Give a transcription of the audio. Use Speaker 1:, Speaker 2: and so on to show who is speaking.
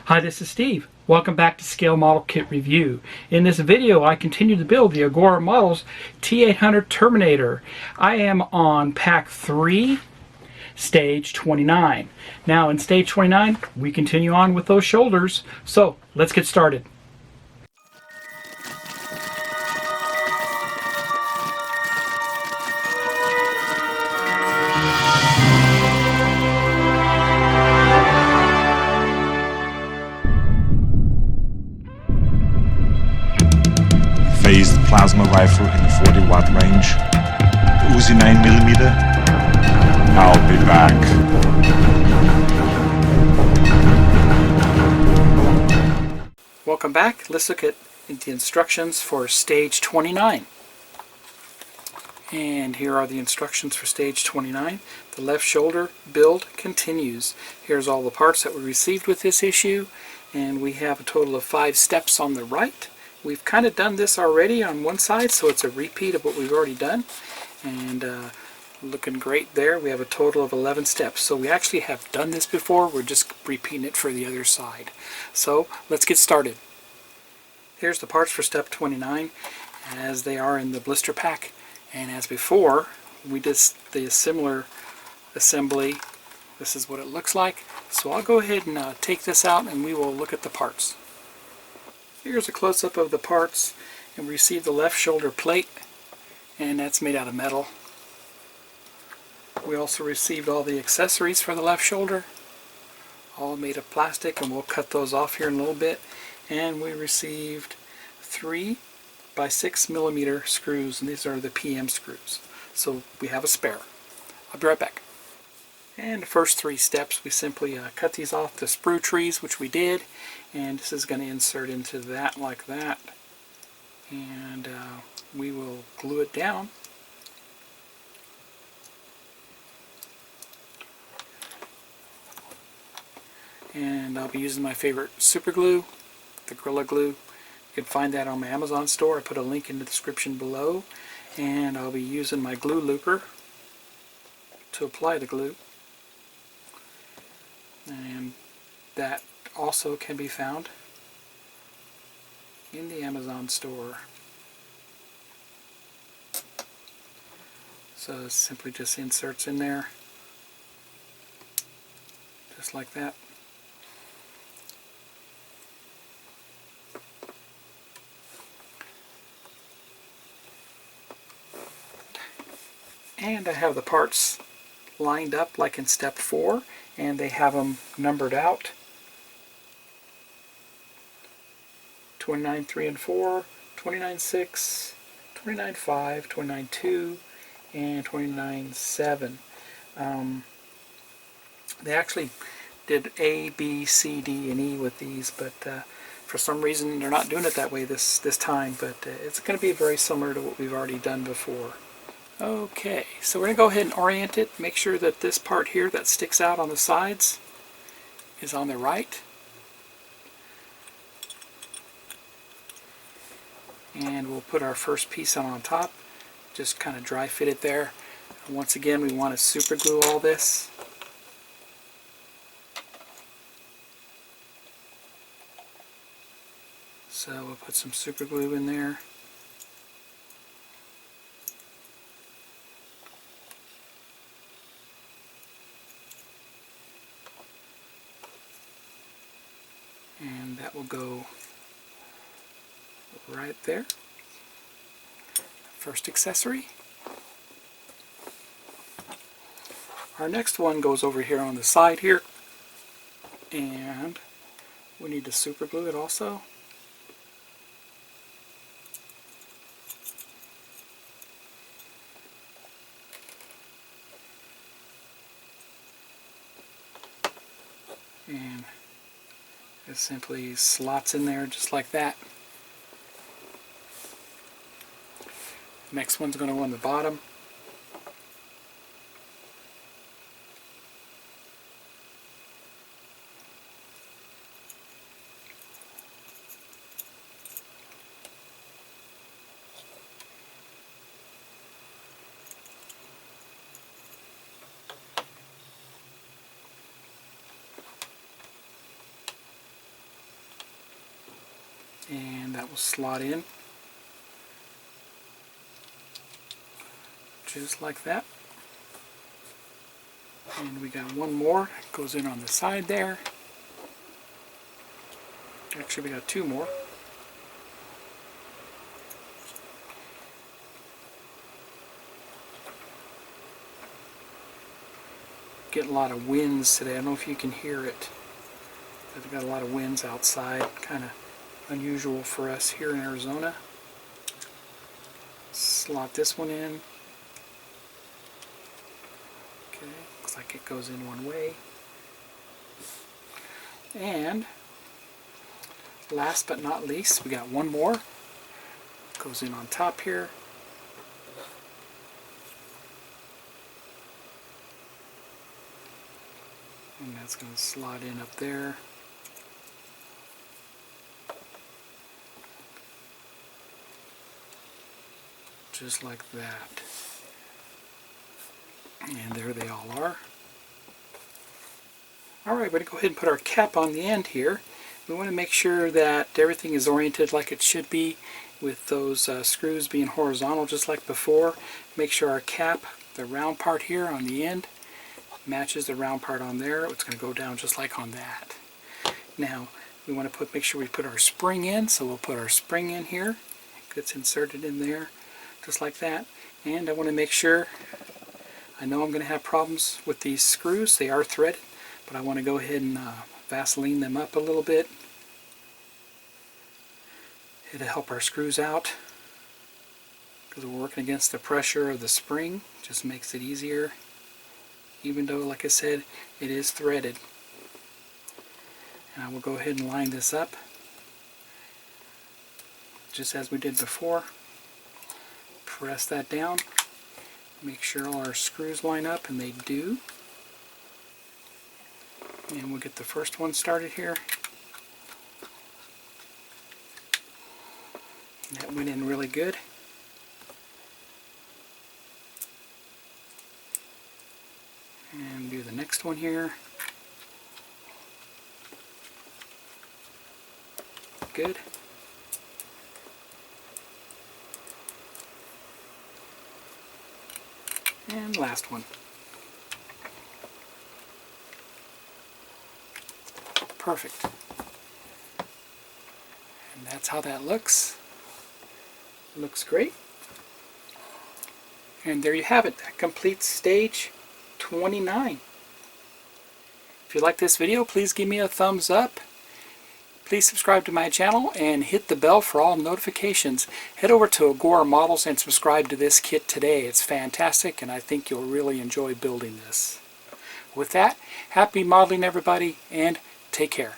Speaker 1: Hi, this is Steve. Welcome back to Scale Model Kit Review. In this video, I continue to build the Agora Models T-800 Terminator. I am on Pack 3, Stage 29. Now, in Stage 29, we continue on with those shoulders. So, let's get started.
Speaker 2: Phased plasma rifle in the 40-watt range. Uzi 9mm. I'll be back.
Speaker 1: Welcome back. Let's look at the instructions for Stage 29. And here are the instructions for Stage 29. The left shoulder build continues. Here's all the parts that we received with this issue, and we have a total of 5 steps on the right. We've kind of done this already on one side, so it's a repeat of what we've already done, and looking great there. We have a total of 11 steps, so we actually have done this before. We're just repeating it for the other side. So let's get started. Here's the parts for step 29 as they are in the blister pack, and as before we did the similar assembly. This is what it looks like. So I'll go ahead and take this out and we will look at the parts. Here's a close-up of the parts, and we received the left shoulder plate, and that's made out of metal. We also received all the accessories for the left shoulder, all made of plastic, and we'll cut those off here in a little bit. And we received 3 by 6mm screws, and these are the PM screws. So we have a spare. I'll be right back. And the first 3 steps, we simply cut these off the sprue trees, which we did, and this is going to insert into that like that, and we will glue it down. And I'll be using my favorite super glue, the Gorilla Glue. You can find that on my Amazon store. I put a link in the description below, and I'll be using my glue looper to apply the glue. And that also can be found in the Amazon store. So it simply just inserts in there, just like that. And I have the parts lined up like in step 4, and they have them numbered out. 29.3 and 4, 29.6, 29.5, 29.2, and 29.7. They actually did A, B, C, D, and E with these, but for some reason they're not doing it that way this time, but it's going to be very similar to what we've already done before. Okay, so we're going to go ahead and orient it, make sure that this part here that sticks out on the sides is on the right. And we'll put our first piece on top, just kind of dry fit it there. And once again, we want to super glue all this. So we'll put some super glue in there. And that will go right there. First accessory. Our next one goes over here on the side here, and we need to super glue it also. And it simply slots in there just like that. Next one's going to go on the bottom. and that will slot in just like that. And we got one more, goes in on the side there. Actually, we got two more. Getting a lot of winds today. I don't know if you can hear it. We've got a lot of winds outside, kind of unusual for us here in Arizona. Slot this one in. Okay, looks like it goes in one way. And last but not least, we got one more. Goes in on top here. And that's going to slot in up there. Just like that. And there they all are. Alright, we're going to go ahead and put our cap on the end here. We want to make sure that everything is oriented like it should be, with those screws being horizontal just like before. Make sure our cap, the round part here on the end, matches the round part on there. It's going to go down just like on that. Now we want to make sure we put our spring in, so we'll put our spring in here. It gets inserted in there just like that. And I want to make sure, I know I'm going to have problems with these screws, they are threaded, but I want to go ahead and Vaseline them up a little bit. It'll help our screws out because we're working against the pressure of the spring. Just makes it easier, even though, like I said, it is threaded. And I will go ahead and line this up just as we did before. Press that down, make sure all our screws line up, and they do. And we'll get the first one started here. That went in really good. And do the next one here. Good. And last one. Perfect. And that's how that looks. Looks great. And there you have it. That completes stage 29. If you like this video, please give me a thumbs up. Please subscribe to my channel and hit the bell for all notifications. Head over to Agora Models and subscribe to this kit today. It's fantastic, and I think you'll really enjoy building this. With that, happy modeling everybody, and take care.